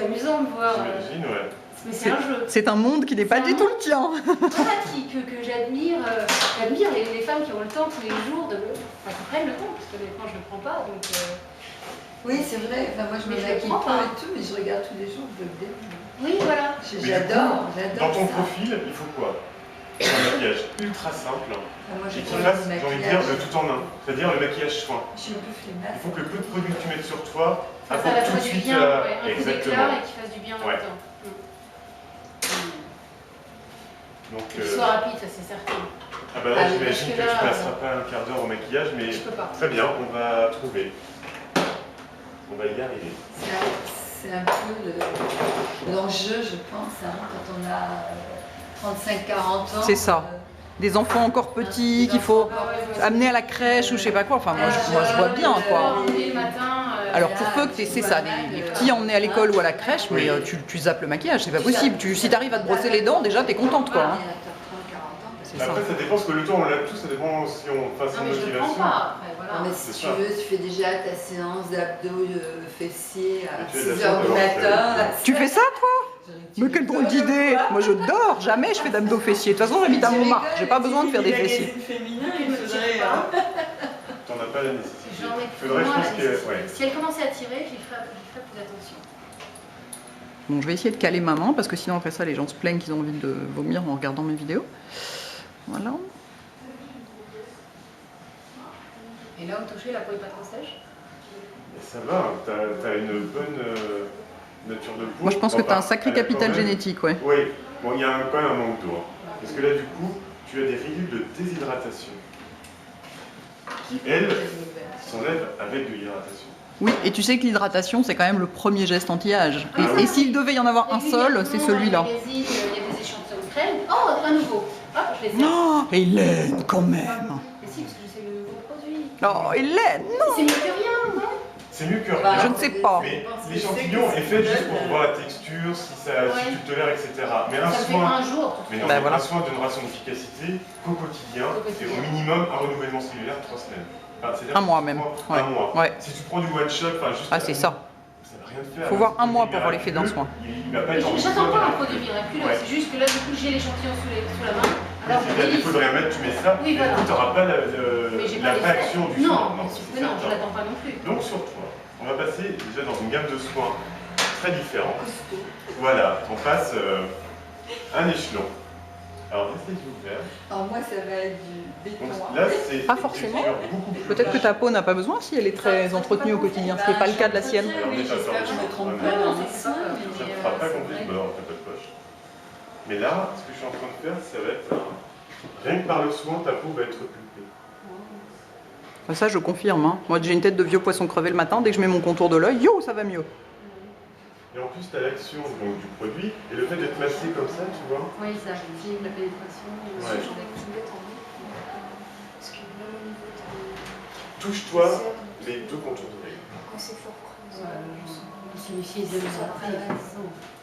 c'est amusant de voir. J'imagine, ouais. Mais c'est un jeu. C'est un monde qui n'est pas du tout le tien. Voilà, que j'admire. J'admire les femmes qui ont le temps tous les jours, enfin, qui prennent le temps, parce que honnêtement, je ne le prends pas. Donc, oui, c'est vrai. Enfin, moi, je me maquille pas et tout, mais je regarde tous les jours, je le dis. Oui, voilà. J'adore. Dans ton profil, il faut quoi? Un maquillage ultra simple et qui fasse, j'ai envie de dire, de tout en un. C'est-à-dire le maquillage soin. Je suis un peu flemmarde. Il faut que le peu de produits que tu mettes sur toi apporte tout de suite. Bien, ouais, un coup d'éclat et qui fasse du bien en même temps. Donc, qu'il soit rapide, ça c'est certain. Ah bah là, j'imagine que tu ne passeras pas un quart d'heure au maquillage, mais très bien, on va trouver. On va y arriver. C'est un peu l'enjeu, je pense, hein, quand on a 35-40 ans. C'est ça. Des enfants encore petits qu'il faut amener à la crèche ou je sais pas quoi. Enfin, moi je vois bien quoi. Alors pour peu que tu c'est ça, les petits emmenés à l'école ou à la crèche, mais tu zappes le maquillage, c'est pas possible. Si tu arrives à te brosser les dents, déjà t'es contente quoi. Hein. Après ça dépend, parce que le temps on l'a tout, ça dépend si on fasse son motivation. Non, mais si tu veux, tu fais déjà ta séance d'abdos fessiers à 6h du matin. Tu fais ça toi? Mais quelle drôle d'idée! Moi je dors, jamais je fais d'abdos fessiers. De toute façon j'habite à Montmartre, j'ai pas besoin de faire des fessiers. T'en as pas la nécessité. Faudrait, je pense que, si elle commençait à tirer, j'y ferais plus attention. Bon, je vais essayer de caler maman parce que sinon après ça les gens se plaignent qu'ils ont envie de vomir en regardant mes vidéos. Voilà. Et là au toucher, la peau est pas trop sèche? Ça va, t'as une bonne nature de peau. Moi je pense que t'as un sacré capital génétique, ouais. Oui, bon, il y a quand même un manque d'eau. Parce que là du coup, tu as des ridules de déshydratation qui, elles, s'enlèvent avec de l'hydratation. Oui, et tu sais que l'hydratation, c'est quand même le premier geste anti-âge. Et s'il devait y en avoir un seul, c'est celui-là. Il y a des échantillons de crème. Oh, un nouveau. Hop, je l'essaie. Non, Hélène, quand même. Mais si, parce que c'est le nouveau produit. Oh, Hélène, non. C'est mieux que rien, non? C'est mieux que rien. Je ne sais pas. Mais l'échantillon est fait juste pour voir la texture, si tu le tolères, etc. Mais un soin, un jour, un soin donnera son efficacité qu'au quotidien, et au minimum un renouvellement cellulaire 3 semaines. Enfin, un mois même. Un mois. Ouais. Si tu prends du one shot, juste. Ah, c'est ça. Ça va rien te faire. Faut voir un mois pour voir l'effet d'un soin. J'attends pas un produit miraculeux, c'est juste que là, du coup, j'ai l'échantillon sous la main. Alors, si tu as des défaut de rien mettre, tu mets ça, et du coup, tu n'auras pas la réaction du soin. Non, je l'attends pas non plus. Donc, sur toi, on va passer déjà dans une gamme de soins très différente. Voilà, on passe un échelon. Alors, laisse les yeux ouverts. Alors, moi, ça va être du béton. Là, c'est pas forcément. Peut-être que ta peau n'a pas besoin si elle est très entretenue au quotidien, ce qui n'est pas le cas de la sienne. Alors, déjà, j'espère que je me trompe pas. ça ne fera pas complet, bah alors, t'as pas de poche. Mais là, ce que je suis en train de faire, ça va être rien que par le soin, ta peau va être pulpée. Ça, je confirme. Hein. Moi, j'ai une tête de vieux poisson crevé le matin. Dès que je mets mon contour de l'œil, yo, ça va mieux. Et en plus, tu as l'action du produit et le fait d'être massé comme ça, tu vois. Oui, ça active la pénétration. Touche-toi les deux contours d'oreille. C'est fort.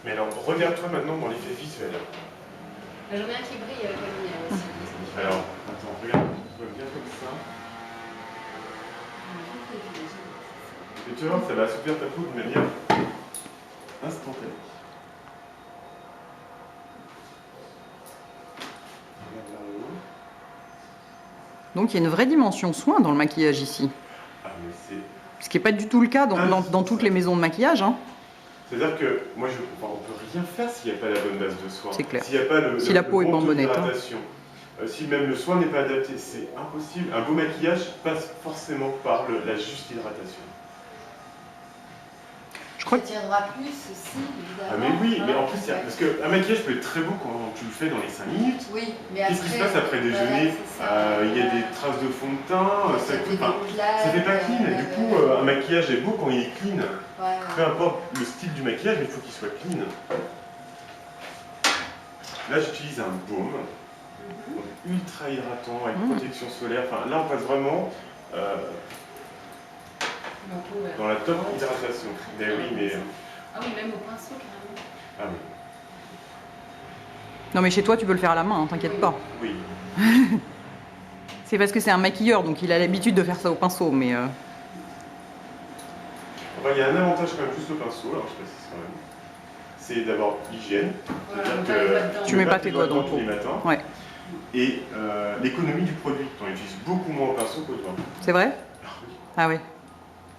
Mais alors, regarde-toi maintenant dans l'effet visuel. J'en ai un qui brille avec la lumière aussi. Alors, attends, regarde, tu vois bien comme ça. Et tu vois, ça va assouplir ta peau de manière instantanée. Donc il y a une vraie dimension soin dans le maquillage ici. Ah, mais c'est... Ce qui n'est pas du tout le cas dans toutes les maisons de maquillage. Hein. C'est-à-dire que moi, on ne peut rien faire s'il n'y a pas la bonne base de soin. C'est clair. S'il n'y a pas si la peau est pas en bon état. Si même le soin n'est pas adapté, c'est impossible. Un beau maquillage passe forcément par la juste hydratation. Je crois que ça tiendra plus aussi, évidemment. Ah mais oui, mais en plus, parce qu'un maquillage peut être très beau quand tu le fais dans les 5 minutes. Oui, mais après... Qu'est-ce qui se passe après déjeuner? Il y a des traces de fond de teint, ça fait pas clean. Du coup, un maquillage est beau quand il est clean. Peu importe le style du maquillage, mais il faut qu'il soit clean. Là, j'utilise un baume. Ultra hydratant, avec protection solaire. Enfin, là, on passe vraiment dans la top hydratation. Mais oui, mais... Ah oui, même au pinceau, carrément. Ah oui. Non, mais chez toi, tu peux le faire à la main, hein, t'inquiète pas. Oui. C'est parce que c'est un maquilleur, donc il a l'habitude de faire ça au pinceau, mais... Enfin, il y a un avantage quand même, juste au pinceau, alors je précise quand même. c'est d'abord l'hygiène. Tu mets pas tes doigts dans le pot. Tous les matins. Ouais. Et l'économie du produit. Tu en utilises beaucoup moins au pinceau qu'au doigt. C'est vrai? Ah oui.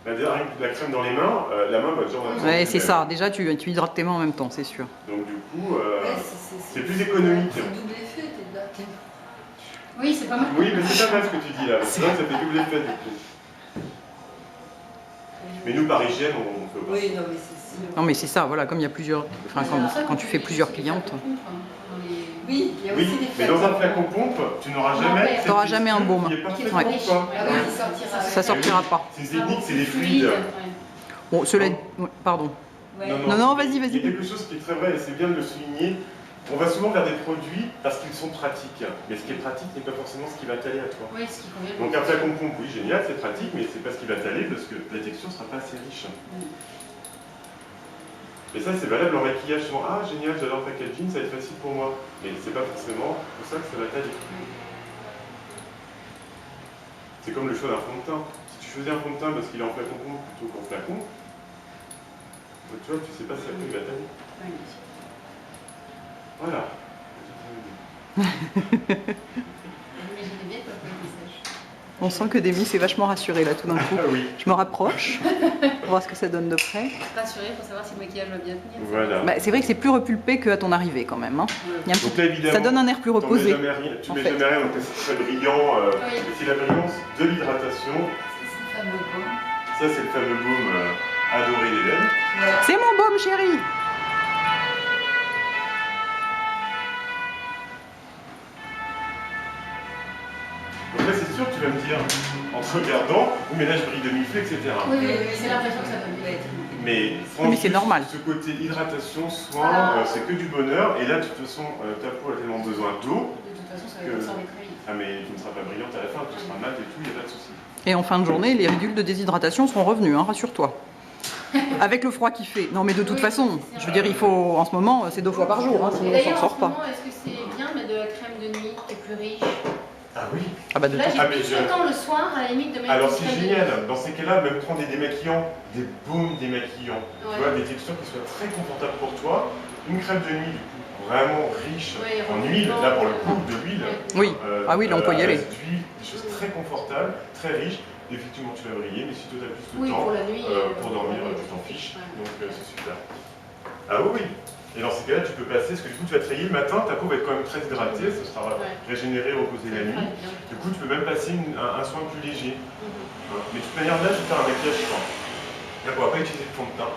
D'ailleurs, rien que la crème dans les mains, la main va toujours dans Ouais, c'est ça. Déjà, tu hydrates tes mains en même temps, c'est sûr. Donc du coup, c'est plus économique. C'est double effet, t'es là. Oui, c'est pas mal. Oui, mais c'est pas mal ce que tu dis là. C'est vrai que ça fait double effet du coup. Mais nous, par hygiène, on fait pas. Oui, non, mais c'est sûr. Non, mais c'est ça, voilà, comme il y a plusieurs. Enfin, quand tu fais plusieurs clientes. Oui, il y a aussi des mais dans un flacon pompe, tu n'auras jamais. Tu n'auras jamais un baume. Ouais. Ça sortira pas. C'est technique, c'est des fluides. Bon, cela. Pardon. Non, vas-y. Il y a quelque chose qui est très vrai et c'est bien de le souligner. On va souvent vers des produits parce qu'ils sont pratiques. Mais ce qui est pratique n'est pas forcément ce qui va t'aller à toi. Oui, ce qui convient. Donc un flacon pompe, oui, génial, c'est pratique, mais c'est pas ce qui va t'aller parce que la texture ne sera pas assez riche. Et ça, c'est valable en maquillage. Souvent, ah, génial, j'adore le packaging, ça va être facile pour moi. Mais c'est pas forcément pour ça que ça va t'aller. C'est comme le choix d'un fond de teint. Si tu choisis un fond de teint parce qu'il est en flacon pompe plutôt qu'en flacon, tu vois, tu sais pas si après il va t'aller. Voilà. On sent que Demi s'est vachement rassurée là tout d'un coup. Ah oui. Je me rapproche pour voir ce que ça donne de près. Rassurée pour savoir si le maquillage va bien tenir. Voilà. Bah, c'est vrai que c'est plus repulpé qu'à ton arrivée quand même. Hein. Il y a un Donc petit... là, évidemment, ça donne un air plus reposé. Tu mets jamais rien, donc c'est très brillant. C'est la brillance de l'hydratation. Ça, c'est le fameux baume adoré d'Hélène. C'est mon baume, chérie. Donc là, c'est sûr que tu vas me dire, en te regardant, oui, mais là, je brille de mille feux, etc. Oui, c'est l'impression que ça donne. Mais c'est normal. Ce côté hydratation, soin, c'est que du bonheur. Et là, de toute façon, ta peau a tellement besoin d'eau. De toute façon, ça va absorber très vite. Ah, mais tu ne seras pas brillante à la fin, tu seras mat et tout, il n'y a pas de souci. Et en fin de journée, les ridules de déshydratation seront revenus, hein, rassure-toi. Avec le froid qu'il fait. Non, mais de toute façon, je veux dire, il faut, en ce moment, c'est 2 fois par jour, hein, sinon on s'en sort pas. Est-ce que c'est bien de mettre de la crème de nuit qui est plus riche? Ah oui. Ah bah de Là, j'ai plus le temps le soir, à la limite, de mettre alors une c'est crème génial, de nuit. dans ces cas-là, même prendre des démaquillants, des baumes démaquillants, Ouais. tu vois, des textures qui soient très confortables pour toi. Une crème de nuit, du coup, vraiment riche en huile, là pour le coup, de l'huile. Oui, ah oui, là on peut y aller. D'huile, des choses très confortables, très riches. Effectivement, tu vas briller, mais si tu as plus de temps pour la nuit, pour dormir, tu t'en fiches. Donc c'est super. Ah oui, oui. Et dans ces cas-là, tu peux passer, parce que du coup, tu vas te réveiller le matin, ta peau va être quand même très hydratée, ça sera régénéré, reposé la nuit. Du coup, tu peux même passer un soin plus léger. Mais de toute manière, là, je vais faire un maquillage fin. Là, on ne va pas utiliser de fond de teint.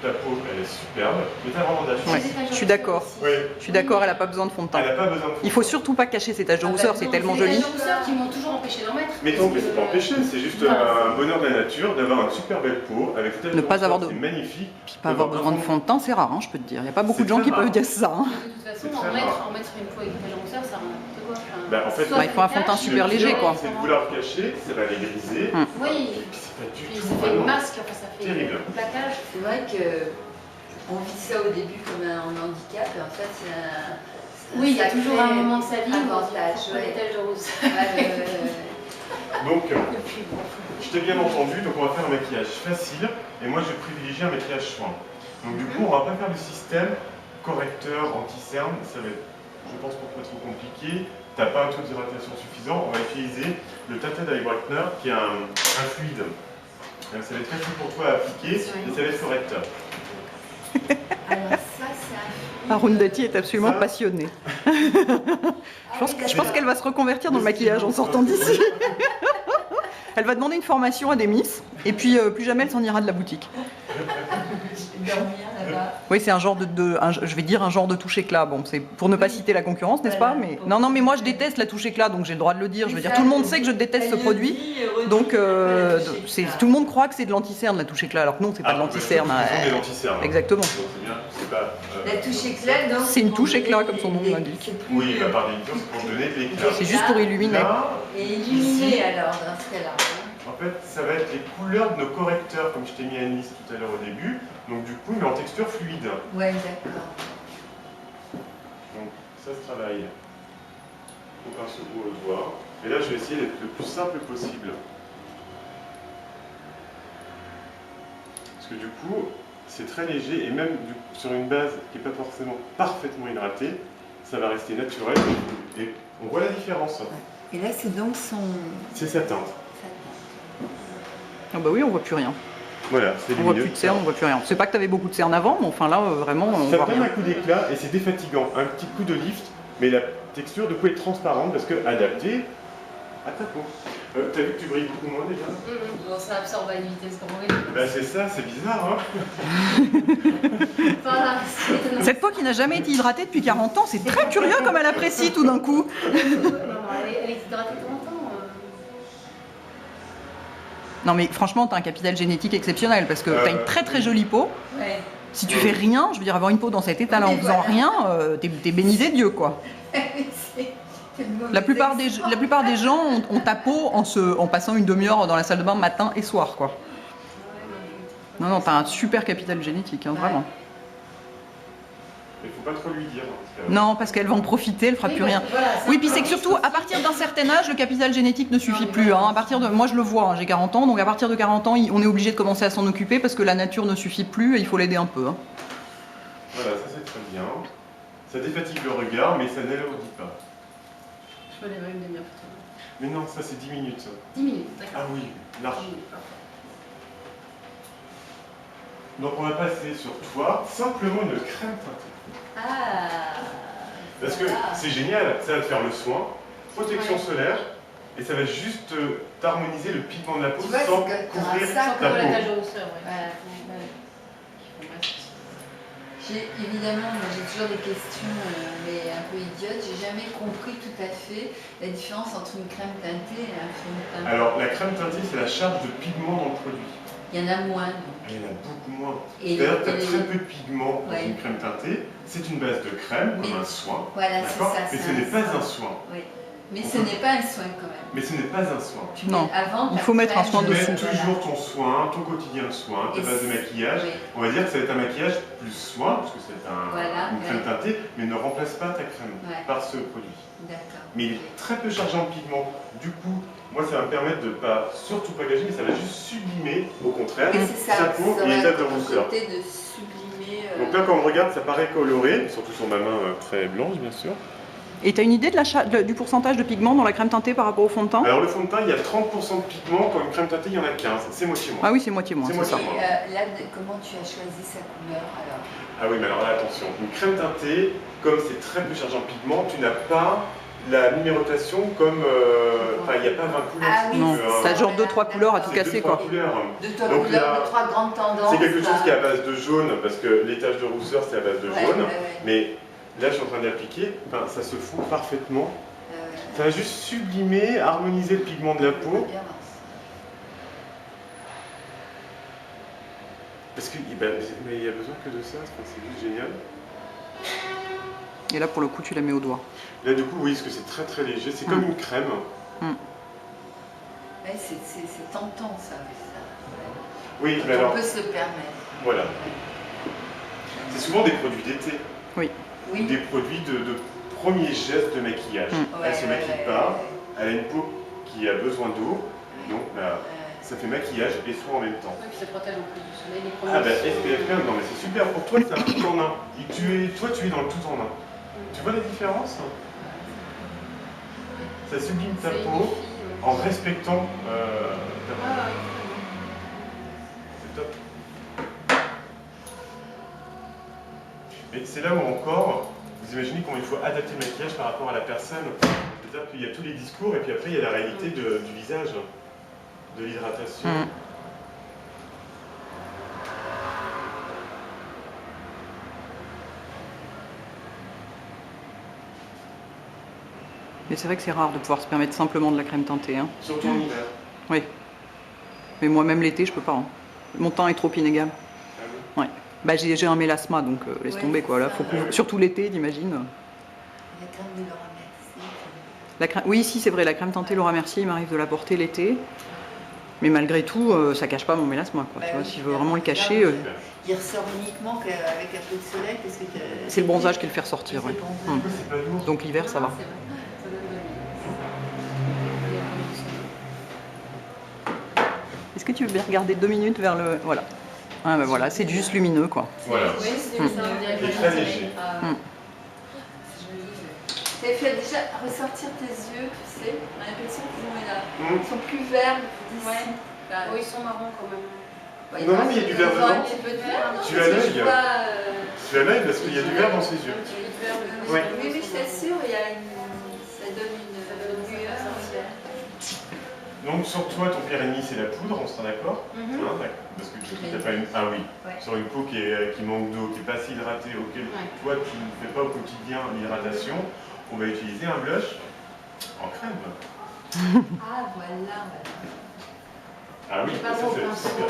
Ta peau, elle est superbe, mais tu as vraiment de la chance. Ouais, je suis d'accord. Oui. Je suis d'accord, elle n'a pas besoin de fond de teint. Elle n'a pas besoin de fond de teint. Il faut surtout pas cacher ses taches de rousseur, c'est tellement joli. C'est les taches de rousseur qui m'ont toujours empêché d'en mettre. Mais non, mais c'est pas empêché, c'est juste un bonheur de la nature d'avoir une super belle peau avec cette Ne pas avoir de... c'est magnifique. Puis pas avoir besoin de fond de teint, c'est rare, hein, je peux te dire. Il n'y a pas beaucoup de gens qui peuvent dire ça. Hein. De toute façon, en mettre une peau avec des taches de rousseur, ça rend n'importe quoi. En fait, il faut un fond de teint super léger, quoi. C'est de vouloir cacher, ça va les griser. Oui. C'est pas du Puis tout. ça fait une masque, enfin ça fait terrible. un plaquage. C'est vrai que on vit ça au début comme un handicap, et en fait c'est un. Oui, il y a toujours un moment de sa vie où on avantage. se des taches de rousseur. Donc, je t'ai bien entendu, donc on va faire un maquillage facile, et moi je vais privilégier un maquillage soin. Donc du coup, on va pas faire le système correcteur anti-cerne, ça va être, je pense, pour toi trop compliqué. T'as pas un taux d'hydratation suffisant, on va utiliser le Tata Dye Brightener qui est un fluide. Donc, ça va être facile pour toi à appliquer, et ça va être correcteur. Alors ça c'est un. Arundhati est absolument passionnée. Je pense qu'elle va se reconvertir dans le maquillage en sortant d'ici. Elle va demander une formation à des miss, et puis plus jamais elle s'en ira de la boutique. Dormir là-bas. Oui, c'est un genre je vais dire un genre de touche éclat. Bon, c'est pour ne pas citer la concurrence, n'est-ce pas? Mais non, mais moi je déteste la touche éclat, donc j'ai le droit de le dire. Je veux dire, tout le monde sait que je déteste ce produit, donc tout le monde croit que c'est de l'anti-cerne la touche éclat, alors que non, c'est pas de l'anti-cerne. C'est des anti-cernes. Exactement. Donc c'est bien, c'est pas. La touche éclat, donc. C'est une touche éclat comme son nom l'indique. Oui, par l'émission, c'est pour donner de l'éclat. C'est juste pour illuminer. Là, Et illuminer alors dans ce cas-là. en fait, ça va être les couleurs de nos correcteurs, comme je t'ai mis à une liste tout à l'heure au début. Donc du coup, mais en texture fluide. Ouais, d'accord. Donc ça se travaille au pinceau ou au doigt. Et là, je vais essayer d'être le plus simple possible. Parce que du coup, c'est très léger et même sur une base qui n'est pas forcément parfaitement hydratée, ça va rester naturel et on voit la différence. Et là, c'est donc son... C'est sa teinte. Ah bah oui, on voit plus rien. Voilà, c'est On voit lumineux. plus de cerne, on voit plus rien. C'est pas que tu avais beaucoup de cerne avant, mais enfin là, vraiment, on Ça voit donne rien. un coup d'éclat et c'est défatigant. Un petit coup de lift, mais la texture de coup est transparente parce que adaptée à ta peau. T'as vu que tu brilles beaucoup moins déjà? Bon, ça absorbe à une vitesse comme on veut. Bah c'est ça, c'est bizarre hein. Voilà, c'est étonnant. Cette peau qui n'a jamais été hydratée depuis 40 ans, c'est très curieux comme elle apprécie tout d'un coup. Non, elle est hydratée tout longtemps. Non mais franchement, t'as un capital génétique exceptionnel parce que t'as une très très jolie peau. Ouais. Si tu fais rien, je veux dire, avoir une peau dans cet état-là en faisant rien, t'es béni des dieux quoi. La plupart des gens ont ta peau en passant une demi-heure dans la salle de bain matin et soir quoi. Non, non, t'as un super capital génétique, hein, vraiment. Il faut pas trop lui dire. Parce que... Non, parce qu'elle va en profiter, elle fera plus rien. Oui, puis c'est que surtout, à partir d'un certain âge, le capital génétique ne suffit plus. Hein. À partir de, moi, je le vois, hein, j'ai 40 ans, donc à partir de 40 ans, on est obligé de commencer à s'en occuper parce que la nature ne suffit plus et il faut l'aider un peu. Hein. Voilà, ça c'est très bien. Ça défatigue le regard, mais ça n'alourdit pas. Je peux les une demi-heure pour toi. Mais non, ça c'est 10 minutes. Ça. 10 minutes, d'accord. Ah oui, large. Donc on va passer sur toi, simplement une crème teintée. Ah. Parce que c'est génial, ça va te faire le soin, protection solaire, et ça va juste t'harmoniser le pigment de la peau Tu vois, sans c'est que couvrir t'as un sac ta Pour la peau. tache de rousseur, ouais. Voilà. Évidemment, moi, j'ai toujours des questions, mais un peu idiotes. J'ai jamais compris tout à fait la différence entre une crème teintée et un crème teintée. Alors la crème teintée, c'est la charge de pigment dans le produit. Il y en a moins. Donc. Il y en a beaucoup moins. Et C'est-à-dire que tu as les- très peu de pigment dans Ouais. une crème teintée. C'est une base de crème, Mais- comme un soin. Voilà, c'est D'accord. ça. Mais c'est ce n'est pas un soin. Oui. Mais ce n'est pas un soin quand même. Mais ce n'est pas un soin. Tu Non. mets avant, Il faut mettre un soin Tu mets dessous. toujours ton soin, ton quotidien de soin, ta Et base de c'est- maquillage. Oui. On va dire que ça va être un maquillage plus soin, parce que c'est Voilà, une crème ouais. teintée, mais ne remplace pas ta crème Ouais. par ce produit. D'accord. Mais il est très peu chargé en pigments. Du coup, moi ça va me permettre de pas, surtout pas gâcher, mais ça va juste sublimer, au contraire, Et c'est ça. sa peau ça et va l'état de être le rousseur. côté de sublimer. Donc là, quand on regarde, ça paraît coloré, surtout sur ma main très blanche, bien sûr. Et t'as une idée de du pourcentage de pigment dans la crème teintée par rapport au fond de teint? Alors le fond de teint, il y a 30% de pigment, quand une crème teintée, il y en a 15. C'est moitié moins. Ah oui, c'est moitié moins, C'est c'est moitié ça. moins. Et là, comment tu as choisi sa couleur alors? Ah oui, mais alors là, attention. Une crème teintée, comme c'est très peu chargé en pigment, tu n'as pas la numérotation comme... Enfin, il n'y a pas 20 couleurs. Ah si oui, tu Non, veux, hein. t'as genre 2-3 couleurs à tout C'est casser 2-3 quoi. couleurs. De trois Donc couleurs, là, de trois grandes tendances. C'est quelque chose là. qui est à base de jaune, parce que les taches de rousseur, c'est à base de Ouais, jaune. ouais, ouais. Mais là, je suis en train d'appliquer, enfin, ça se fout parfaitement. Ça va juste sublimer, harmoniser le pigment de la peau. Bien, mince. Parce qu'il ben, mais il y a besoin que de ça, enfin, c'est juste génial. Et là pour le coup tu la mets au doigt. Là, du coup, oui, parce que c'est très très léger. C'est comme une crème. Ouais, c'est tentant ça. Oui, mais On alors, peut se le permettre. voilà. C'est souvent des produits d'été. Oui. Oui. Des produits de premier geste de maquillage. Ouais, Elle se maquille ouais, pas, ouais. elle a une peau qui a besoin d'eau, donc bah, ça fait maquillage et soin en même temps. Et puis ça protège en plus du soleil, les Ah bah premiers. SPF 15, non mais c'est super, pour toi c'est un tout en un. Toi tu es dans le tout en un. Tu vois la différence? Ça sublime ta C'est peau unifié, ouais. en respectant ta peau. Ah, oui, C'est top. Mais c'est là où encore, vous imaginez comment il faut adapter le maquillage par rapport à la personne. C'est-à-dire qu'il y a tous les discours et puis après il y a la réalité du visage, de l'hydratation. Mais c'est vrai que c'est rare de pouvoir se permettre simplement de la crème teintée. Hein. Surtout en hiver. Oui. Mais moi même l'été je peux pas. Hein. Mon teint est trop inégal. Ah oui. Ouais. Bah j'ai un mélasma donc laisse Ouais, tomber quoi. Là, c'est faut ça. couvrir- surtout l'été t'imagines. La crème de Laura Mercier. La crème... Oui si c'est vrai, la crème teintée Laura Mercier il m'arrive de la porter l'été. Mais malgré tout, ça cache pas mon mélasma quoi. Bah Tu vois, oui, si je veux vraiment le cacher, Super. Il ressort uniquement qu'avec un peu de soleil parce que c'est le bronzage qui le fait ressortir. C'est Ouais. le bronzage. Pourquoi c'est pas lourd? Donc l'hiver ça va. C'est vrai. Ça donne de Est-ce que tu veux bien regarder 2 minutes vers le... Voilà. Ah, bah voilà, c'est juste lumineux quoi. Voilà. Oui, c'est ça, on dirait Et que très c'est léger. C'est joli. Ça fait déjà ressortir tes yeux, tu sais. On a l'impression qu'ils sont plus verts d'ici. Ouais. Bah, Oui, ils sont marrons quand même. bah, Non, mais il y a du vert ils ont un dedans. petit peu de vert, non? Tu as Parce que l'œil. je vois, Tu as l'œil parce qu'il y a du vert dans ses yeux. Un petit peu de vert, le Oui. Oui, oui, je t'assure, il y a ça donne une lueur. Donc sur toi, ton pire ennemi, c'est la poudre, on sera d'accord? Mhm. Hein, d'accord. Parce que tu n'as pas une... Ah oui, Ouais. sur une peau qui manque d'eau, qui n'est pas assez hydratée, auquel Ouais. toi tu ne fais pas au quotidien l'hydratation, on va utiliser un blush en crème. Ah, voilà. Ah oui, J'ai pas ça, le c'est pinceau, super.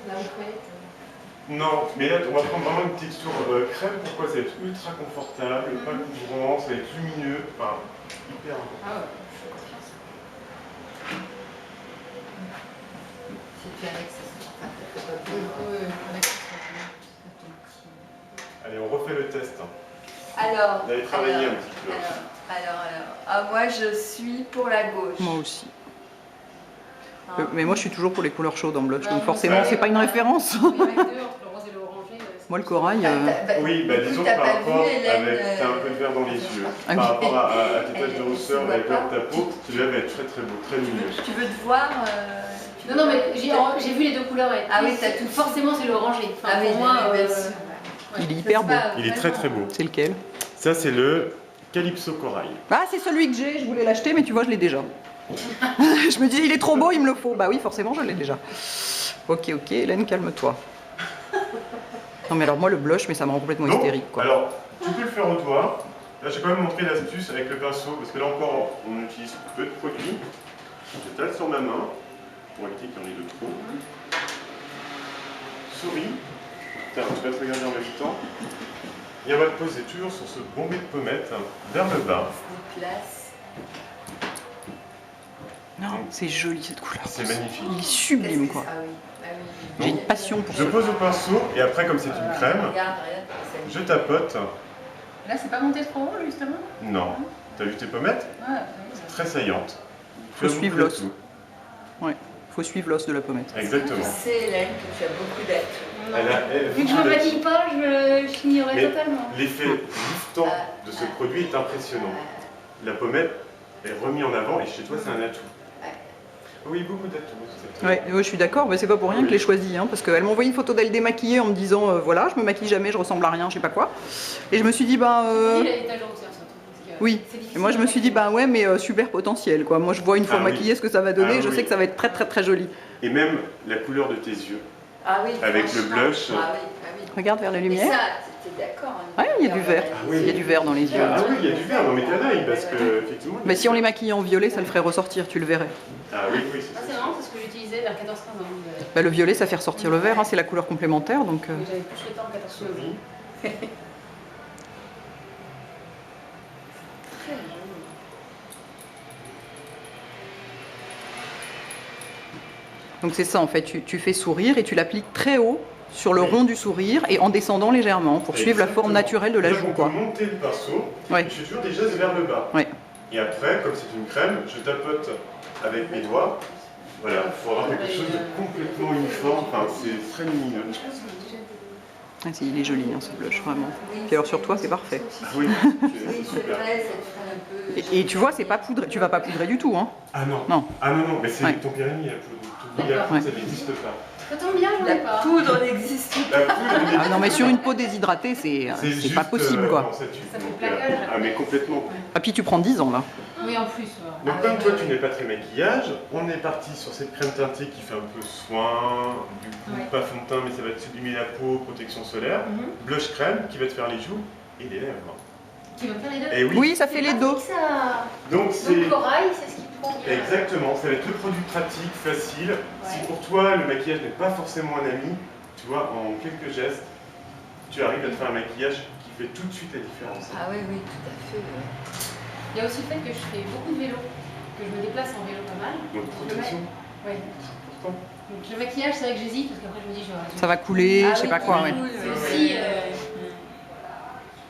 la houppette. Non, mais là on va prendre vraiment une texture crème, pourquoi? Ça va être ultra confortable, pas couvrant, ça va être lumineux, enfin hyper important. Ah ouais. Si tu as l'accessoire, enfin, t'as pas Oui, besoin. avec Allez, on refait le test. Alors, Vous allez travailler un petit peu. alors. Ah, moi, je suis pour la gauche. Moi aussi. Hein. Mais moi je suis toujours pour les couleurs chaudes en blush, Bah, donc moi, forcément c'est- c'est pas une référence. Oui, avec deux, entre le rose et le orangé. Moi le corail, Oui, bah disons que t'as par pas rapport vu, Hélène, avec, t'as un peu de vert dans les yeux. Ah oui. Par rapport à tes taches de Elle rousseur se voit avec pas. ta peau, celui-là va être très très beau, très lumineux. Tu veux te voir Non, non, mais j'ai vu les deux couleurs. Ouais. Ah oui, t'as tout- Forcément, c'est le orangé. Enfin, Ah oui, pour moi, bien sûr. ouais. il est hyper beau. Il est très très beau. C'est lequel? Ça c'est le Calypso Corail. Ah c'est celui que j'ai, je voulais l'acheter mais tu vois je l'ai déjà. Je me dis il est trop beau, il me le faut. Bah oui forcément je l'ai déjà. Ok, Hélène, calme-toi. Non mais alors moi le blush, mais ça me rend complètement Non, hystérique quoi. alors tu peux le faire au doigt. Là j'ai quand même montré l'astuce avec le pinceau, parce que là encore on utilise peu de produits. Je tâte sur ma main, pour éviter qu'il y en ait de trop. Souris. Tiens, tu vas te regarder en même temps. Et on va te poser toujours sur ce bombé de pommette vers le bas. Se déplace. Non, c'est joli cette couleur. C'est magnifique. Il est sublime quoi. Ah oui, ah oui. J'ai une passion pour Je ça. pose au pinceau et après comme c'est une crème, Regarde, je tapote. Là, c'est pas monté trop haut, justement. Non. T'as vu tes pommettes? Ouais, Très saillantes. Faut Tu as suivre bouclé l'os. tout. Ouais, faut suivre l'os de la pommette. Exactement. Je sais, Hélène, que tu as beaucoup d'atouts. Vu que je me maquille pas, je finirais Mais totalement. l'effet liftant de ce produit est impressionnant. La pommette est remise en avant et chez toi c'est un atout. Oui, beaucoup d'atouts. Ouais, je suis d'accord, mais c'est pas pour rien que je l'ai choisi, hein, parce qu'elle m'a envoyé une photo d'elle démaquillée en me disant voilà, je me maquille jamais, je ressemble à rien, je sais pas quoi. Et je me suis dit bah Oui, il a des taches de rousseur, surtout, parce que oui. c'est difficile Et moi je me suis dit bah ouais, mais super potentiel quoi. Moi je vois une fois Ah oui. maquillée ce que ça va donner, Ah je oui. sais que ça va être très très très joli. Et même la couleur de tes yeux. Ah oui, Avec le franchement. blush. Ah oui, ah oui. Regarde vers la Mais lumière. ça, t'es d'accord. hein, Ouais, il y a du vert. Ah oui. Il y a du vert dans les yeux. Ah oui, il y a du vert dans mes canailles parce que effectivement. Mais si on les maquillait en violet, ça le ferait ressortir, tu le verrais. Ah oui, oui, Ah, c'est c'est ça. marrant, c'est ce que j'utilisais vers 14-15 ans. Bah, le violet, ça fait ressortir le vert, hein, c'est la couleur complémentaire, donc. Mais j'avais plus le temps en 14 ans. Oui. Très joli. Donc c'est ça en fait, tu fais sourire et tu l'appliques très haut sur le Oui. rond du sourire et en descendant légèrement pour suivre la forme Exactement. naturelle de la Donc, joue on quoi. peut monter le pinceau. Ouais. Je suis toujours des gestes vers le bas. Ouais. Et après, comme c'est une crème, je tapote avec mes doigts. Voilà, pour avoir quelque chose de complètement uniforme. Enfin, c'est très lumineux. Ah, il est joli hein, ce blush, vraiment. Puis alors sur toi, c'est parfait. Ah oui, Oui, c'est c'est super. vrai, ça te fait un peu. Et tu vois, c'est pas poudré, tu vas pas poudrer du tout. Hein. Ah non. Non. Ah non, non, mais c'est Ouais. ton pyrénées, la poudre. La poudre, ça n'existe pas. Ça tombe bien, j'en ai La pas. poudre n'existe pas. La poudre, Ah non mais sur une peau déshydratée, c'est juste, pas possible quoi. non, ça, tu- Ça fait donc, plaquage, ah mais complètement. Ah puis tu prends 10 ans là. Oui, en plus. Donc Ah comme oui, toi oui. tu n'es pas très maquillage, on est parti sur cette crème teintée qui fait un peu soin, du coup Ouais. pas fond de teint mais ça va te sublimer la peau, protection solaire, blush crème qui va te faire les joues et les lèvres. Qui va faire les deux. Et oui, Oui, ça fait les dos. Ça... donc c'est Donc, corail, c'est ce qui prend. exactement, ça va être le produit pratique, facile. Si Ouais. pour toi le maquillage n'est pas forcément un ami, tu vois, en quelques gestes, tu arrives à te faire un maquillage qui fait tout de suite la différence. Ah oui, oui, tout à fait. ouais. Il y a aussi le fait que je fais beaucoup de vélo, que je me déplace en vélo pas mal. Donc protection, Ouais. c'est important. Donc le maquillage, c'est vrai que j'hésite parce qu'après je me dis, Ça va couler, Ah je sais oui, pas quoi. Ouais. cool, C'est ouais. aussi.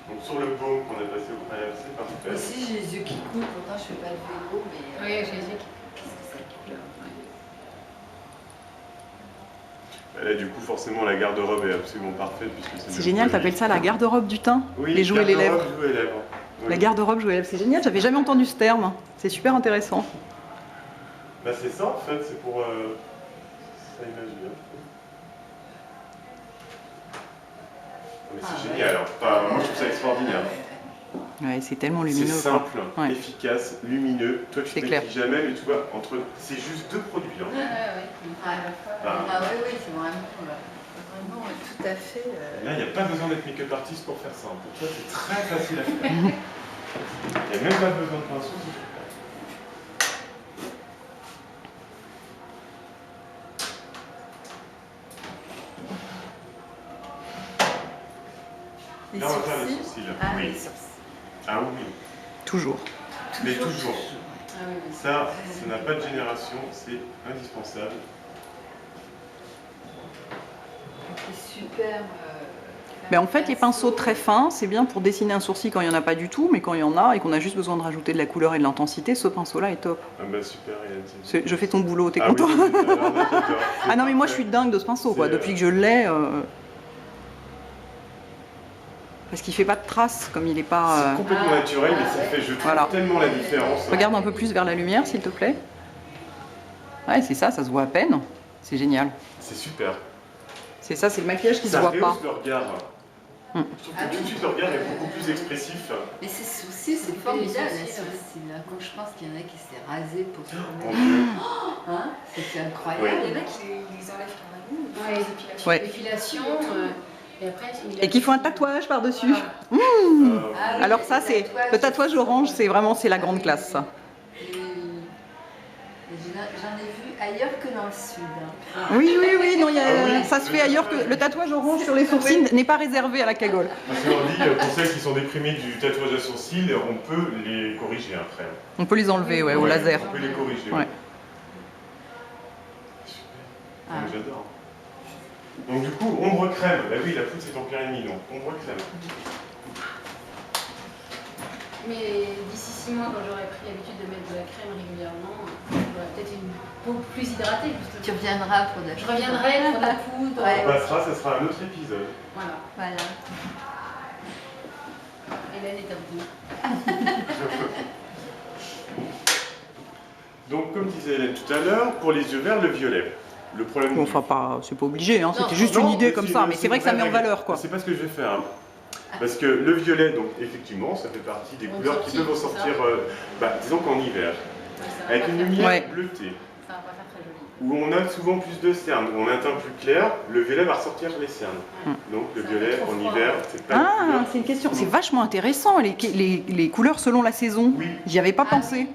Donc sur le baume qu'on a passé au préalable, c'est parfait. Aussi, j'ai les yeux qui coulent, pourtant je fais pas de vélo, mais. Oui, j'ai dit. Qu'est-ce que ça coule Là, du coup, forcément, la garde-robe est absolument parfaite. C'est génial, t'appelles ça la garde-robe du teint? Oui, les jouets et les lèvres. garde-robe, jouets et lèvres. Oui. La garde-robe, jouets et lèvres, c'est génial, j'avais jamais entendu ce terme. C'est super intéressant. Bah, c'est ça, en fait, c'est pour... ça image bien. Mais c'est génial, hein. Enfin, moi, je trouve ça extraordinaire. Ouais, c'est tellement lumineux. C'est simple, Ouais. efficace, lumineux. Toi, tu C'est clair. t'écris jamais, mais tu vois, c'est juste 2 produits. Hein. Oui, c'est vraiment tout à fait. Là, il n'y a pas besoin d'être make-up artiste pour faire ça. Pour toi, c'est très facile à faire. Il n'y a même pas besoin de pinceau. Les Là, on va faire les sourcils. sourcils. Ah, Oui. les sourcils. Ah oui. Toujours. Mais toujours. Ah oui, oui. Ça n'a pas de génération, c'est indispensable. C'est super. Mais en fait, les pinceaux très fins, c'est bien pour dessiner un sourcil quand il n'y en a pas du tout, mais quand il y en a et qu'on a juste besoin de rajouter de la couleur et de l'intensité, ce pinceau-là est top. Ah bah super, Hélène. Je fais ton boulot, t'es Ah content? oui, alors là, j'adore. Ah non, mais moi je suis dingue de ce pinceau, quoi. C'est, Depuis que je l'ai. Parce qu'il fait pas de traces, comme il est pas. C'est complètement naturel, mais ça fait, je trouve, Voilà. tellement la différence. Regarde un peu plus vers la lumière, s'il te plaît. Ouais, c'est ça se voit à peine. C'est génial. C'est super. C'est ça, c'est le maquillage qui se Ça voit pas. rehausse le regard. Hum. Je trouve que tout de suite, le regard est beaucoup plus expressif. Mais ces sourcils, c'est formidable, les sourcils. Quand je pense qu'il y en a qui s'est rasé pour se Mon remettre. Dieu. Hein, c'était incroyable. Oui. Il y en a qui les enlèvent carrément. Ouais. Ouais. L'épilation, et après... Et qui font un tatouage par-dessus. Voilà. Ah oui, Alors ça, c'est le tatouage orange, c'est vraiment la grande classe, ça. J'en ai vu ailleurs que dans le sud. Hein. Oui, non, Ah oui. ça se fait ailleurs que le tatouage orange sur les sourcils n'est pas réservé à la cagole. Parce qu'on dit, pour celles qui sont déprimées du tatouage à sourcils, on peut les corriger après. On peut les enlever, ouais, au Ouais, laser. On peut les corriger. Ouais. Super. Ah. Ah, j'adore. Donc du coup, ombre crème. Bah oui, la poudre c'est ton pire ennemi, donc ombre crème. Mais d'ici 6 mois, quand j'aurai pris l'habitude de mettre de la crème régulièrement, j'aurai peut-être une peau plus hydratée. Justement. Tu reviendras pour de la Je reviendrai pour de la poudre. Ouais. Ça sera un autre épisode. Voilà. Voilà. Hélène est un peu. Donc comme disait Hélène tout à l'heure, pour les yeux verts, le violet. Le problème Bon, enfin, pas, c'est pas obligé, hein, c'était juste Non, une idée mais comme ça, mais c'est vrai que ça met en valeur, quoi. C'est pas ce que je vais faire. Hein. Parce que le violet, donc effectivement, ça fait partie des couleurs qui peuvent ressortir, disons qu'en hiver, avec une lumière bleutée, Ça va pas faire très joli. où on a souvent plus de cernes, où on a un teint plus clair, le violet va ressortir les cernes. Donc le violet en hiver, c'est pas une Ah, couleur. c'est une question, c'est vachement intéressant, les couleurs selon la saison. Oui. J'y avais pas pensé.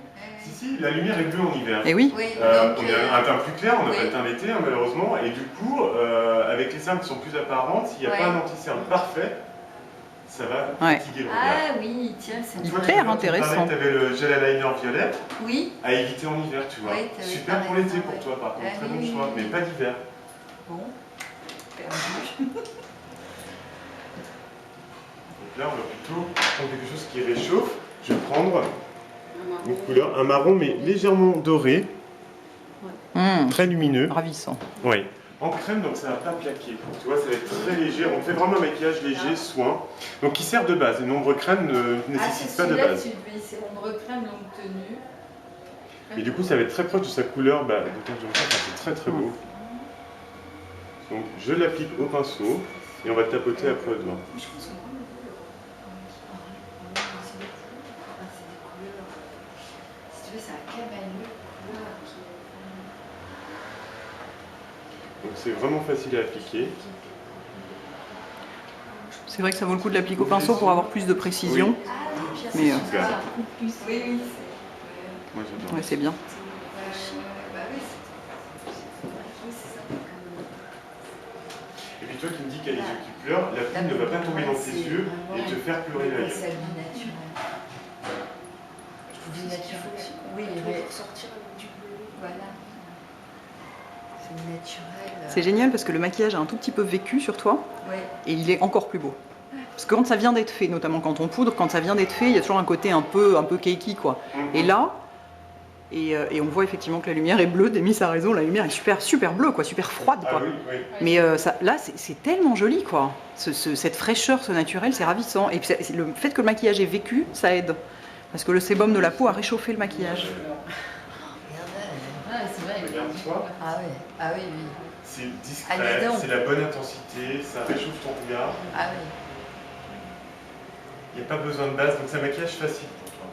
Si, la lumière est bleue en hiver. Et oui. Oui, On a un teint plus clair, on n'a oui. pas le teint d'été hein, malheureusement, et du coup, avec les cernes qui sont plus apparentes, s'il n'y a Ouais. pas un anti-cerne parfait, ça va Ouais. fatiguer le regard. Ah oui, tiens, c'est Hyper Toi, tout à l'heure, intéressant. Tu avais le gel eyeliner violet Oui, à éviter en hiver, tu vois. Oui, t'avais Super parlé pour de l'été ça, pour ouais. toi, par contre, Ah très oui, bon oui, choix, oui. mais pas d'hiver. bon. Donc là, on va plutôt prendre quelque chose qui réchauffe. Je vais prendre une couleur, un marron, mais légèrement doré, très lumineux. Ravissant. Oui. En crème, donc ça va pas plaquer. Tu vois, ça va être très léger. On fait vraiment un maquillage léger, soin. Donc qui sert de base. Une ombre crème ne nécessite pas de base. C'est ombre crème longue tenue. Et du coup, ça va être très proche de sa couleur. De teint jaune, c'est très très beau. Donc je l'applique au pinceau et on va tapoter après au doigt. Si tu veux, c'est un cavalier couleur qui Donc c'est vraiment facile à appliquer. C'est vrai que ça vaut le coup de l'appliquer au pinceau pour avoir plus de précision. Mais Super. Oui, oui, Moi j'adore. ouais, c'est bien. Et puis toi qui me dis qu'il y a les yeux qui pleurent, la plume ne va pas tomber dans tes yeux et te faire pleurer l'œil. C'est du naturel. Du naturel. Oui, mais Sortir du bleu. voilà. C'est naturel. C'est génial parce que le maquillage a un tout petit peu vécu sur toi Ouais. et il est encore plus beau. Parce que quand ça vient d'être fait, notamment quand on poudre, quand ça vient d'être fait, il y a toujours un côté un peu cakey, quoi. Et là, Et on voit effectivement que la lumière est bleue. Demis a raison, la lumière est super bleue, quoi, super froide, Ah quoi. oui, oui. Mais là, c'est tellement joli, quoi. Cette fraîcheur, ce naturel, c'est ravissant. Et puis, le fait que le maquillage est vécu, ça aide. Parce que le sébum de la peau a réchauffé le maquillage. Ah, c'est vrai. Regarde-toi. Ah oui, ah oui, oui. C'est Ah, discret, dis donc. c'est la bonne intensité, ça réchauffe ton regard. Ah oui. Il n'y a pas besoin de base, donc c'est un maquillage facile pour toi.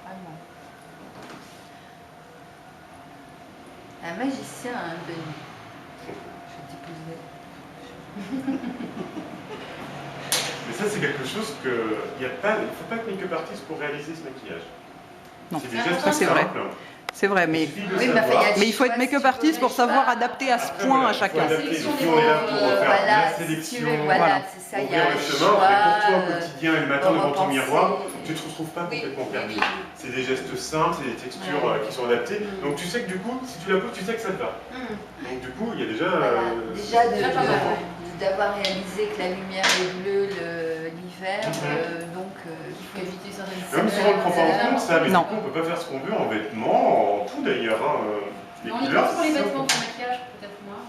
Vraiment. Un magicien, hein, Denis. Je t'épouserai. Mais ça, c'est quelque chose que. Il ne faut pas être make-up artiste pour réaliser ce maquillage. Non. C'est des gestes Ça, c'est vrai. simples. C'est vrai, mais, Il suffit de Oui, mais savoir. enfin, mais il faut être make-up artiste pour savoir adapter à ce Après, point voilà, à il faut chacun. adapter. Sélection Donc, des nous, on est là mots, pour faire voilà, la si tu sélection, veux, Voilà. voilà, c'est ça, il y ouvrir a le un chemin. choix, Après, pour toi, au quotidien et le matin devant ton repenser. miroir, tu ne te retrouves pas Oui, complètement oui, perdu. oui. C'est des gestes simples, c'est des textures qui sont adaptées. Donc tu sais que du coup, si tu la poses, tu sais que ça te va. Donc du coup, il y a déjà. Voilà. Déjà Très pas mal, ouais. d'avoir réalisé que la lumière est bleue l'hiver, donc Il faut éviter certaines Même si on ne le prend pas en compte, ça, mais Non. du coup, on peut pas faire ce qu'on veut en vêtements, en tout d'ailleurs. Hein. Les On y couleurs, pense pour les c'est ça. vêtements, pour le maquillage, peut-être moins.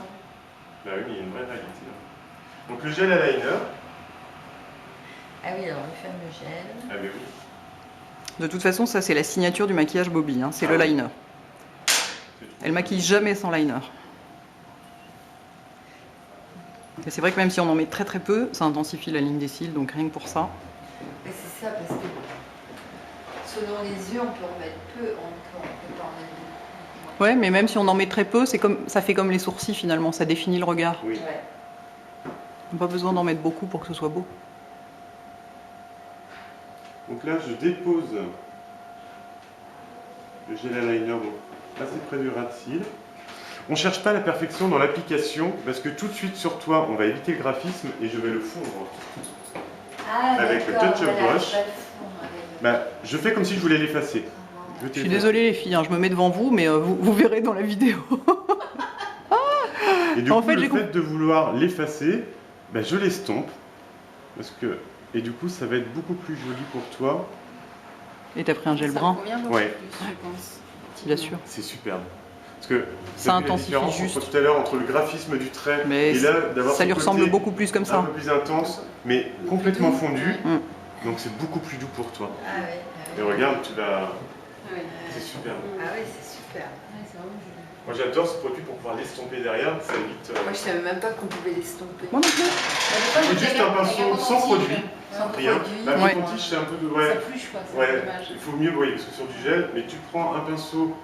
Bah oui, mais il y a une vraie réalité. Là. Donc le gel à liner. Ah oui, alors le fameux gel. Ah mais oui. De toute façon, ça, c'est la signature du maquillage Bobby, hein, c'est le liner. Elle maquille jamais sans liner. Et c'est vrai que même si on en met très peu, ça intensifie la ligne des cils, donc rien que pour ça. Mais c'est ça, parce que selon les yeux, on peut en mettre peu, on peut pas en mettre beaucoup. Ouais, mais même si on en met très peu, ça fait comme les sourcils finalement, ça définit le regard. Oui. Ouais. On n'a pas besoin d'en mettre beaucoup pour que ce soit beau. Donc là, je dépose le gel à liner donc, assez près du ras de cils. On ne cherche pas la perfection dans l'application parce que tout de suite sur toi, on va éviter le graphisme et je vais le fondre. Ah, Avec le d'accord, touch-up voilà, brush. je vais le fondre avec le- Bah, je fais comme si je voulais l'effacer. Je suis désolée les filles, hein, je me mets devant vous, mais vous verrez dans la vidéo. Et du En coup, fait, le j'ai fait de vouloir l'effacer, bah, je l'estompe. Parce que... Et du coup, ça va être beaucoup plus joli pour toi. Et t'as pris un gel Ça brun, convient beaucoup Ouais. plus, je pense. bien sûr. C'est superbe. Parce que Ça vous avez la intensifie différence juste. entre tout à l'heure entre le graphisme du trait Mais et là d'avoir ça ce lui ressemble côté beaucoup plus comme un ça. peu plus intense, mais complètement fondu. Mm. Donc c'est beaucoup plus doux pour toi. Ah oui, Et regarde, tu vas. Ah ouais. C'est superbe. Ah oui, c'est super. Ouais, c'est vraiment joli. Moi j'adore ce produit pour pouvoir l'estomper derrière, ça évite. Moi, je savais même pas qu'on pouvait l'estomper. Moi non plus. Et juste un pinceau sans produit, Sans rien. produit. Bah, Ouais. ton tige, c'est un peu de. Ça Ouais. pluche, quoi, c'est Ouais, dommage. il faut mieux, oui, parce que sur du gel, mais tu prends un pinceau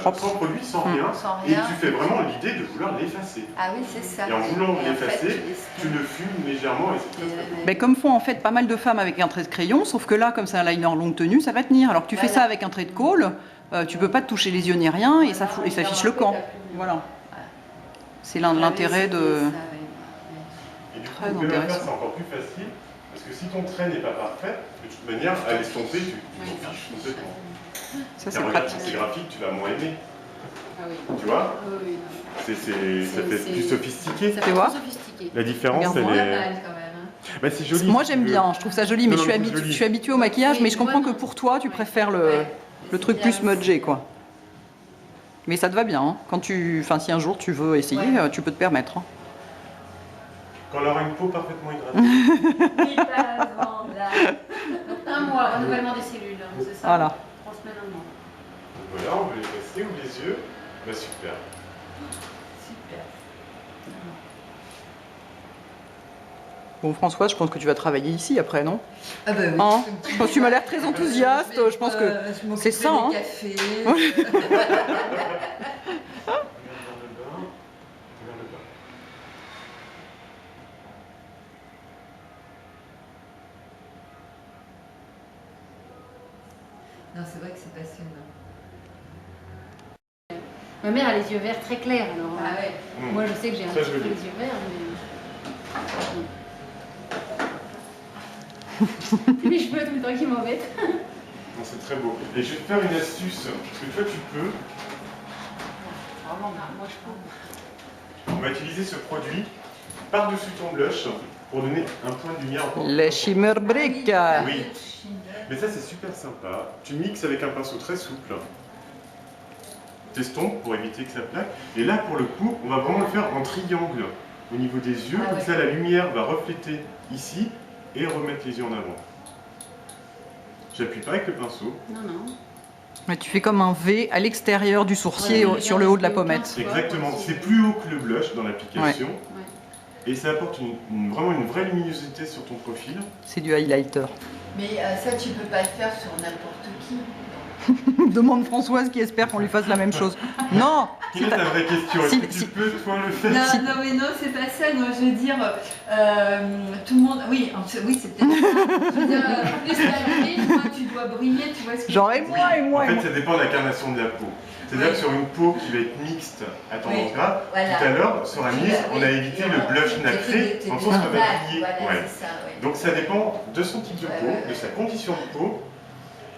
Propre. sans produit, sans Mm. rien, Sans et rien. tu fais vraiment l'idée de vouloir l'effacer. Ah oui, c'est ça. Et en voulant Et en fait, l'effacer, l'estompe. tu le fumes légèrement et c'est très très beau. Ben, comme font en fait pas mal de femmes avec un trait de crayon, sauf que là, comme c'est un liner longue tenue, ça va tenir. Alors que tu fais Voilà. ça avec un trait de colle, tu peux pas te toucher les yeux ni rien et ça, et ça fiche le camp. Voilà. C'est l'un de l'intérêt de... Ça, oui. Et du coup, Très le faire, intéressant. c'est encore plus facile, parce que si ton trait n'est pas parfait, de toute manière, à l'estomper, tu t'en fiches complètement. Ça, Et c'est regarde, pratique. si c'est graphique, tu vas moins aimer, Ah oui. tu vois Oui, oui, non. ça fait C'est- plus sophistiqué. Ça Tu fait vois plus sophistiqué. La différence, Regarde-moi. elle Pas est... mal quand même. Hein. Bah, c'est joli. Moi si j'aime tu veux. bien, je trouve ça joli, mais Non, je suis, non, c'est joli. je suis habituée au maquillage, mais je comprends que pour toi, tu préfères le truc plus smudgé, quoi. Mais ça te va bien, hein. Enfin, si un jour tu veux essayer, Ouais. tu peux te permettre. Hein. Quand elle aura une peau parfaitement hydratée. Donc, un mois, renouvellement des cellules, hein, c'est ça? Voilà. 3 semaines, un mois. Donc voilà, on veut les passer, ouvre les yeux. Bah super. Super. Bon, Françoise, je pense que tu vas travailler ici après, non? Ah bah oui. Hein, je pense que tu m'as l'air très enthousiaste, je pense que c'est ça, hein. Café. Regarde vers le bas. Regarde le bas. Non, c'est vrai que c'est passionnant. Ma mère a les yeux verts très clairs, alors. Ah ouais. Moi, je sais que j'ai un Très petit peu joli. les yeux verts, mais. Mes cheveux tout le temps qui m'embêtent. Non, c'est très beau. Et je vais te faire une astuce, parce que toi tu peux. Vraiment, moi, je peux. On va utiliser ce produit par-dessus ton blush pour donner un point de lumière encore. Les shimmer brick. Oui. Mais ça c'est super sympa. Tu mixes avec un pinceau très souple t'estompes pour éviter que ça plaque. Et là, pour le coup, on va vraiment le faire en triangle au niveau des yeux. Ah Comme ouais. ça, la lumière va refléter ici et remettre les yeux en avant. J'appuie pas avec le pinceau. Non, non. Mais tu fais comme un V à l'extérieur du sourcil, Ouais, sur le haut de la pommette. Exactement. C'est plus haut que le blush dans l'application. Ouais. Et ça apporte vraiment une vraie luminosité sur ton profil. C'est du highlighter. Mais ça, tu peux pas le faire sur n'importe qui. Demande Françoise qui espère qu'on lui fasse la même chose. Non. Quelle est ta vraie question? Est-ce si- que tu si- peux, toi, le faire? Non, non, mais non, c'est pas ça. Non, je veux dire, tout le monde. Oui, oui, c'est peut-être ça. Je veux dire, plus t'arrives, moins tu dois briller, tu vois ce que Genre je et veux moi, dire. et moi, En et fait, moi. ça dépend de la carnation de la peau. C'est-à-dire que sur une peau qui va être mixte à tendance Oui, grasse, voilà. tout à l'heure, sur la mise, on a évité le blush nacré, dans le sens qu'on va plier. Voilà, Ouais. c'est ça, ouais. Donc ça dépend de son type de peau, Ouais. de sa condition de peau,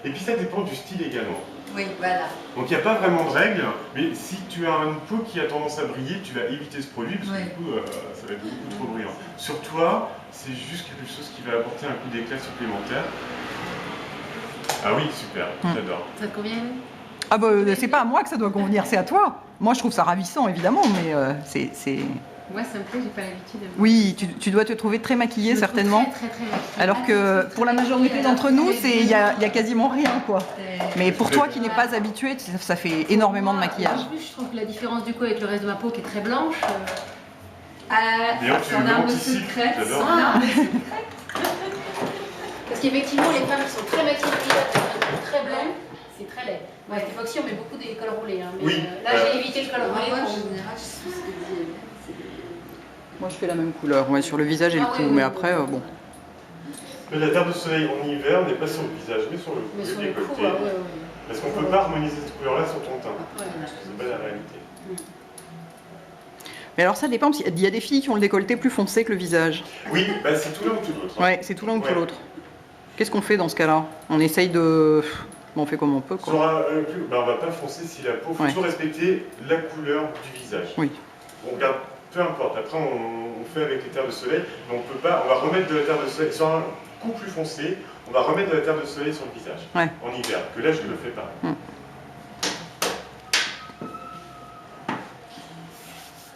et puis ça dépend du style également. Oui, voilà. Donc il n'y a pas vraiment de règle, mais si tu as une peau qui a tendance à briller, tu vas éviter ce produit, parce que Oui. du coup, ça va être beaucoup trop brillant. Sur toi, c'est juste quelque chose qui va apporter un coup d'éclat supplémentaire. Ah oui, super, j'adore. Ça te convient? Ah bah c'est pas à moi que ça doit convenir, c'est à toi. Moi je trouve ça ravissant évidemment, mais c'est... Moi, ça me plaît, j'ai pas l'habitude. Oui, tu dois te trouver très maquillée Je me trouve certainement. Très, très, très maquillée. Alors que pour la majorité d'entre nous, il y a quasiment rien quoi. Mais pour toi qui n'es pas habitué, ça fait énormément de maquillage. En plus, je trouve que la différence du coup avec le reste de ma peau qui est très blanche. D'ailleurs, tu on a un peu anticipes, secret. j'adore. Parce qu'effectivement, les femmes qui sont très maquillées, très blancs, c'est très laid. Ouais, avec Foxy, on met beaucoup des cols roulés. Hein, mais Oui, là, j'ai évité le col roulé. Moi, en pour- général, je suis ce que dit. Moi je fais la même couleur, ouais, sur le visage et le Ah cou, oui, mais oui, après oui. bon. Mais la terre de soleil en hiver n'est pas sur le visage, mais sur le cou, Mais sur le le cou, décolleté. ouais, ouais, ouais. Parce qu'on ne peut pas harmoniser cette couleur-là sur ton teint. Ouais, C'est pas la réalité. Mais alors ça dépend, parce qu'il y a des filles qui ont le décolleté plus foncé que le visage. Oui, bah c'est tout l'un ou tout l'autre. Ouais, c'est tout l'un ou tout Ouais. l'autre. Qu'est-ce qu'on fait dans ce cas-là? On essaye de... Bon, on fait comme on peut quoi. On va pas foncer si la peau, il faut Ouais. toujours respecter la couleur du visage. Oui. On garde, peu importe, après on fait avec les terres de soleil, mais on peut pas, on va remettre de la terre de soleil, sur un coup plus foncé, on va remettre de la terre de soleil sur le visage, Ouais. en hiver, que là je ne le fais pas. Mm.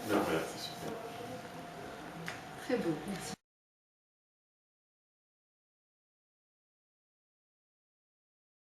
Ben voilà, c'est super. Très beau, merci.